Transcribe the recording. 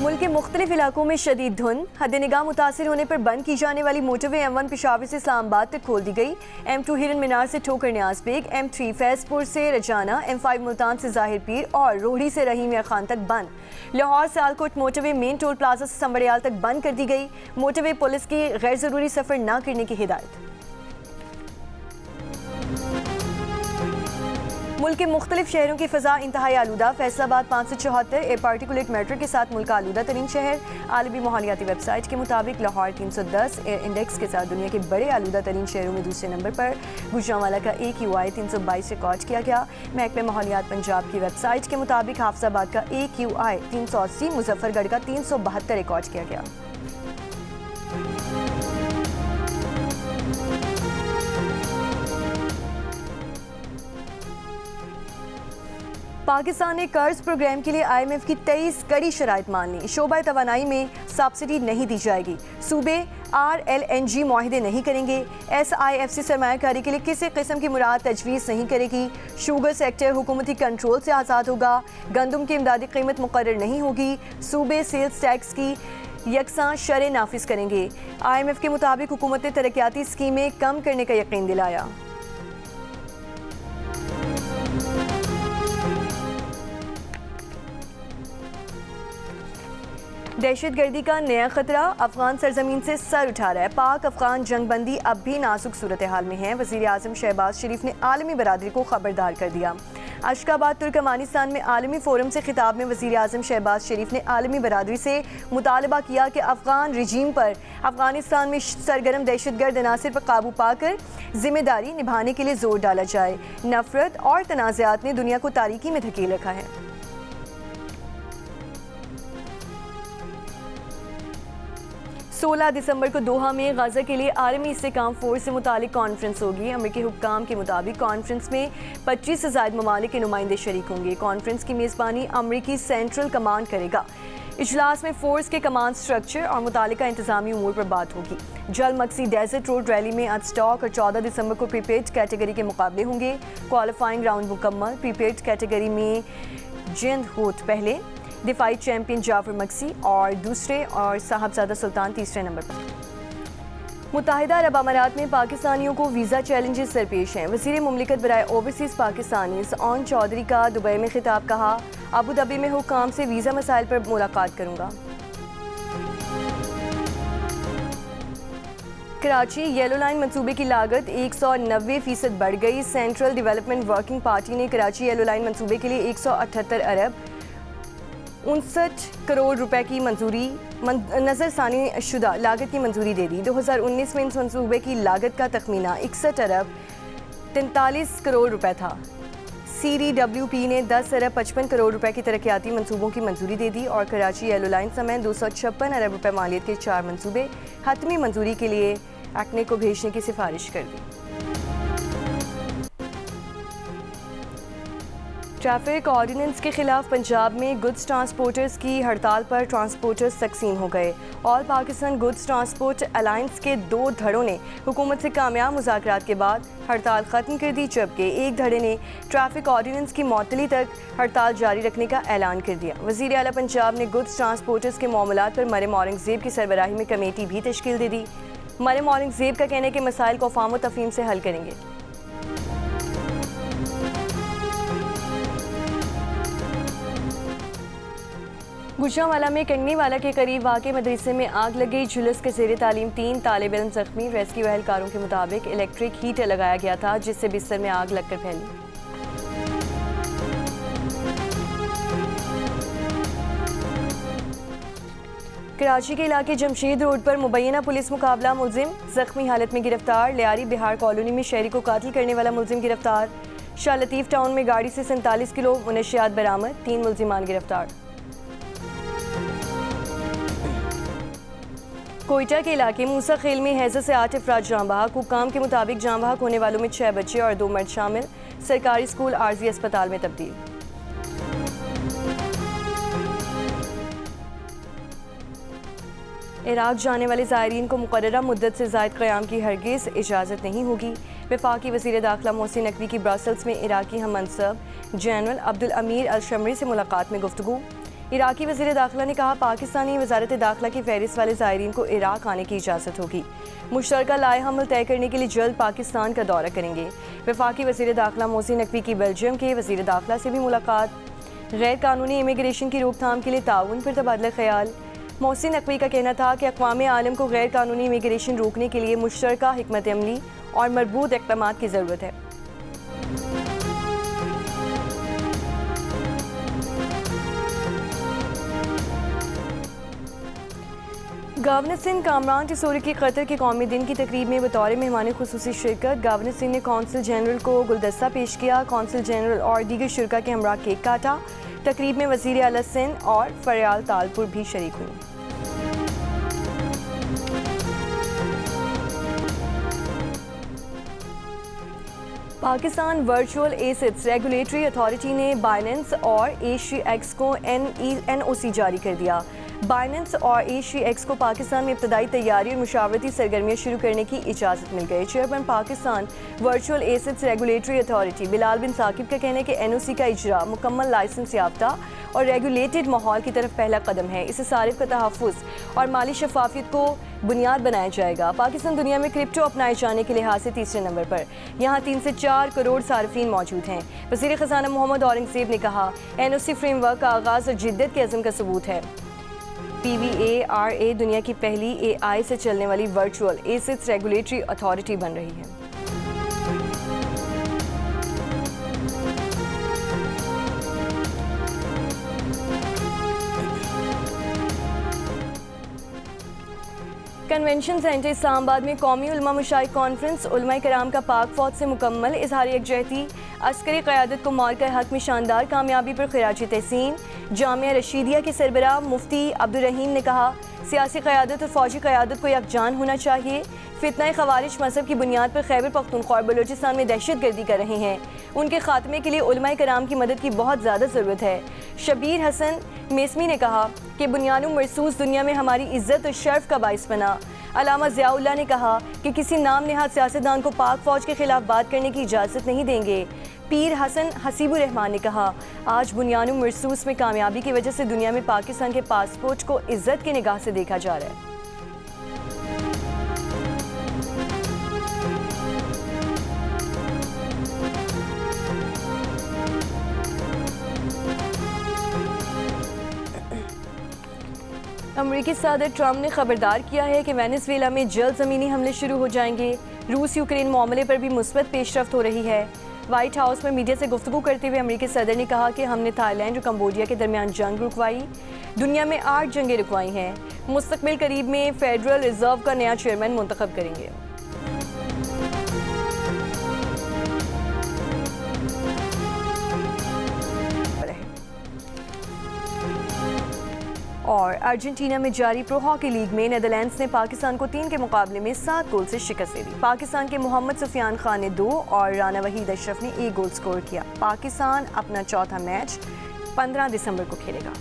मुल्क के मुख्तलिफ इलाकों में शदीद धुंध, हद-ए-निगाह मुतासिर होने पर बंद की जाने वाली मोटरवे M1 पेशावर से इस्लामाबाद तक खोल दी गई। M2 हिरन मीनार से ठोकर न्याज बेग, M3 फैजपुर से रजाना, M5 मुल्तान से जाहिर पीर और रोहड़ी से रहीम या खान तक बंद। Lahore Sialkot motorway main toll plaza से संबड़ियाल तक बंद कर दी गई। मोटरवे पुलिस की गैर जरूरी सफर न करने की हिदायत। मुल्क के मुख्तलिफ शहरों की फ़ज़ा इंतहाई आलूदा, फैसलाबाद 574 एयर पार्टिकुलेट मैटर के साथ मुल्क का आलूदा तरीन शहर। आलमी माहौलियाती वेबसाइट के मुताबिक लाहौर 310 एयर इंडेक्स के साथ दुनिया के बड़े आलूदा तरीन शहरों में दूसरे नंबर पर। गुजरांवाला का AQI 322 रिकॉर्ड किया गया। महकमे माहौलियात पंजाब की वेबसाइट के मुताबिक हाफिजाबाद का AQI 380, मुजफ्फरगढ़ का 372 रिकॉर्ड किया गया। पाकिस्तान ने कर्ज प्रोग्राम के लिए IMF की 23 कड़ी शराइत मान ली। शोबा तवानाई में सब्सिडी नहीं दी जाएगी। सूबे RLNG मुआहिदे नहीं करेंगे। SIFC सरमायाकारी के लिए किसी किस्म की मुराद तजवीज़ नहीं करेगी। शुगर सेक्टर हुकूमती कंट्रोल से आज़ाद होगा। गंदम की इमदादी कीमत मुकर्रर नहीं होगी। सूबे सेल्स टैक्स की यकसां शरें नाफिज करेंगे। IMF के मुताबिक हुकूमत ने तरक्याती स्कीमें कम करने का यकीन दिलाया। दहशतगर्दी का नया खतरा अफगान सरजमीन से सर उठा रहा है। पाक अफगान जंगबंदी अब भी नाजुक सूरत हाल में है। वज़ीर आज़म शहबाज शरीफ ने आलमी बरादरी को खबरदार कर दिया। अशकाबाद तुर्कमानिस्तान में आलमी फोरम से खिताब में वज़ीर आज़म शहबाज शरीफ ने आलमी बरादरी से मुतालबा किया कि अफगान रजीम पर अफगानिस्तान में सरगर्म दहशतगर्द अनासर पर काबू पाकर जिम्मेदारी निभाने के लिए जोर डाला जाए। नफरत और तनाज़ात ने दुनिया को तारीकी में धकेल रखा है। 16 दिसंबर को दोहा में गजा के लिए आर्मी इस्तेकाम फोर्स से मुतालिक कॉन्फ्रेंस होगी। अमरीकी हुक्काम के मुताबिक कॉन्फ्रेंस में 25 से ज़ायद ममालिक के नुमाइंदे शरीक होंगे। कॉन्फ्रेंस की मेज़बानी अमरीकी सेंट्रल कमांड करेगा। इजलास में फोर्स के कमांड स्ट्रक्चर और मुतालिका इंतजामी उमूर पर बात होगी। जल मक्सी डेजर्ट रोड रैली में आज स्टॉक और 14 दिसंबर को प्रीपेड कैटेगरी के मुकाबले होंगे। क्वालिफाइंग राउंड मुकम्मल। प्रीपेड कैटेगरी में जिंद होत पहले, दिफाई चैंपियन जाफर मक्सी और दूसरे और साहबजादा सुल्तान तीसरे नंबर पर। मुत्तहिदा अरब अमारात में पाकिस्तानियों को वीज़ा चैलेंजेस दरपेश हैं। वज़ीर मुमलिकत बराए ओवरसीज़ पाकिस्तानी सौन चौधरी का दुबई में खिताब। कहा, अबू धाबी में हुक्काम से वीज़ा मसाइल पर मुलाकात करूँगा। कराची येलो लाइन मंसूबे की लागत 190% बढ़ गई। सेंट्रल डेवलपमेंट वर्किंग पार्टी ने कराची येलो लाइन मंसूबे के लिए 178 अरब 59 करोड़ रुपए की मंजूरी नज़रसानी शुदा लागत की मंजूरी दे दी। 2019 में इस मंसूबे की लागत का तखमीना 61 अरब 43 करोड़ रुपए था। CDWP ने 10 अरब 55 करोड़ रुपए की तरक्याती मंसूबों की मंजूरी दे दी और कराची येलो लाइन समेत 256 अरब रुपए मालियत के 4 मंसूबे हतमी मंजूरी के लिए एक्ने को भेजने की सिफारिश कर दी। ट्रैफिक ऑर्डिनेंस के खिलाफ पंजाब में गुड्स ट्रांसपोर्टर्स की हड़ताल पर ट्रांसपोर्टर्स तकसीम हो गए। All Pakistan goods transport alliance के 2 धड़ों ने हुकूमत से कामयाब मुज़ाकरात के बाद हड़ताल ख़त्म कर दी, जबकि एक धड़े ने ट्रैफिक ऑर्डिनेंस की मअतली तक हड़ताल जारी रखने का ऐलान कर दिया। वज़ीर आला पंजाब ने गुड्स ट्रांसपोर्टर्स के मामलात पर मरियम औरंगज़ेब की सरबराही में कमेटी भी तश्कील दे दी। मरियम औरंगज़ेब का कहना है कि मसाइल को अफ़वाम व तफ़हीम से हल करेंगे। गुजरांवाला में कंगनीवाला के करीब वाक़े मदरसे में आग लग गई। जुलूस के ज़ेरे तालीम 3 तालिब इल्म ज़ख्मी। रेस्क्यू एहलकारों के मुताबिक इलेक्ट्रिक हीटर लगाया गया था, जिससे बिस्तर में आग लगकर फैली। कराची के इलाके जमशेद रोड पर मुबैना पुलिस मुकाबला, मुलजिम जख्मी हालत में गिरफ्तार। लियारी बिहार कॉलोनी में शहरी को कातिल करने वाला मुलजिम गिरफ्तार। शाह लतीफ़ टाउन में गाड़ी से 47 किलो मुनशियात बरामद, 3 मुलजिमान गिरफ्तार। कोयटा के इलाके मूसा खेल में हैज़ा से 8 अफराद जाँ बहक। हुक्काम के मुताबिक जाँ बहक होने वालों में 6 बच्चे और 2 मर्द शामिल। सरकारी स्कूल आर्जी अस्पताल में तब्दील। इराक जाने वाले ज़ायरीन को मुकर्ररा मुद्दत से ज़ायद क़याम की हरगिज़ इजाज़त नहीं होगी। वफाकी वज़ीर दाखिला मोहसिन नकवी की ब्रसल्स में इराकी हम मनसब जनरल अब्दुल अमीर अल शमरी से मुलाकात में गुफ्तगू। इराकी वज़ीर दाखिला ने कहा पाकिस्तानी वज़ारत दाखिला की फहरिस्त वाले ज़ायरीन को इराक आने की इजाज़त होगी। मुश्तरका लाए हमल तय करने के लिए जल्द पाकिस्तान का दौरा करेंगे। वफाकी वज़ीर दाखिला मोहसिन नकवी की बेल्जियम के वज़ीर दाखिला से भी मुलाकात। गैर कानूनी इमिग्रेशन की रोकथाम के लिए ताउन पर तबादला ख्याल। मोहसिन नकवी का कहना था कि अक़वाम आलम को गैर कानूनी इमिग्रेशन रोकने के लिए मुश्तरका हिकमत अमली और मरबूत इक़दाम की ज़रूरत है। गवर्नर सिंह कामरान टिसोरी की कतर के कौमी दिन की तकरीब में बतौर मेहमान खुसूसी शिरकत। गवर्नर सिंह ने कौंसल जनरल को गुलदस्ता पेश किया। कौंसल जनरल और दीगर शुरा के हमरा केक काटा। तकरीब में वज़ीर आला सिंध और फरियाल तालपुर भी शरीक हुई। Pakistan virtual assets regulatory authority ने बाइनेंस और ACX को NOC जारी कर दिया। बाइनेंस और ACX को पाकिस्तान में इब्तदाई तैयारी और मुशावरती सरगर्मियाँ शुरू करने की इजाज़त मिल गई। Chairman Pakistan virtual assets regulatory authority Bilal bin Saqib का कहना है कि NOC का इजरा मुकम्मल लाइसेंस याफ्ता और रेगुलेटेड माहौल की तरफ पहला कदम है। इससे सारिफ का तहफ़्फ़ुज़ और माली शफाफियत को बुनियाद बनाया जाएगा। पाकिस्तान दुनिया में क्रिप्टो अपनाए जाने के लिहाज से तीसरे नंबर पर, यहाँ 3 से 4 करोड़ सार्फिन मौजूद हैं। वज़ीर ख़ज़ाना मोहम्मद औरंगज़ेब ने कहा NOC फ्रेमवर्क का आगाज़ और जिद्दत के अज़म का सबूत है। PVARA दुनिया की पहली AI से चलने वाली वर्चुअल एसेट्स रेगुलेटरी अथॉरिटी बन रही है। कन्वेंशन सेंटर इस्लामाबाद में कौमी उलमा मुशाइख कॉन्फ्रेंस उलमा कराम का पाक फौज से मुकम्मल इजहार यकजहती। अस्करी क़यादत को मार्का हक में शानदार कामयाबी पर खिराजी तहसीन। जामिया रशीदिया के सरबराह मुफ्ती अब्दुल रहीम ने कहा सियासी क़यादत और फ़ौजी क़यादत को यकजान होना चाहिए। फितना ख़वारिज मज़हब की बुनियाद पर खैबर पख्तूनख्वा और बलूचिस्तान में दहशत गर्दी कर रहे हैं। उनके ख़ात्मे के लिए उलमा कराम की मदद की बहुत ज़्यादा ज़रूरत है। शबीर हसन मेसमी ने कहा कि बुनियाद मरसूस दुनिया में हमारी इज़्ज़त और शर्फ का बाइस बना। अलामा ज़ियाउल्लाह ने कहा कि किसी नाम नेहाद सियासतदान को पाक फ़ौज के खिलाफ बात करने की इजाज़त नहीं देंगे। पीर हसन हसीबुर रहमान ने कहा आज बुनियाद मरसूस में कामयाबी की वजह से दुनिया में पाकिस्तान के पासपोर्ट को इज़्ज़त की निगाह से देखा जा रहा है। अमेरिकी सदर ट्रंप ने खबरदार किया है कि वेनेजुएला में जल्द ज़मीनी हमले शुरू हो जाएंगे। रूस यूक्रेन मामले पर भी मुस्बत पेशरफ्त हो रही है। व्हाइट हाउस में मीडिया से गुफ्तगू करते हुए अमेरिकी सदर ने कहा कि हमने थाईलैंड और कंबोडिया के दरमियान जंग रुकवाई। दुनिया में 8 जंगें रुकवाई हैं। मुस्तकबिल करीब में फेडरल रिजर्व का नया चेयरमैन मुंतखब करेंगे। और अर्जेंटीना में जारी प्रो हॉकी लीग में नेदरलैंड्स ने पाकिस्तान को 3 के मुकाबले में 7 गोल से शिकस्त दे दी। पाकिस्तान के मोहम्मद सुफियान खान ने 2 और राना वहीद अशरफ ने 1 गोल स्कोर किया। पाकिस्तान अपना चौथा मैच 15 दिसंबर को खेलेगा।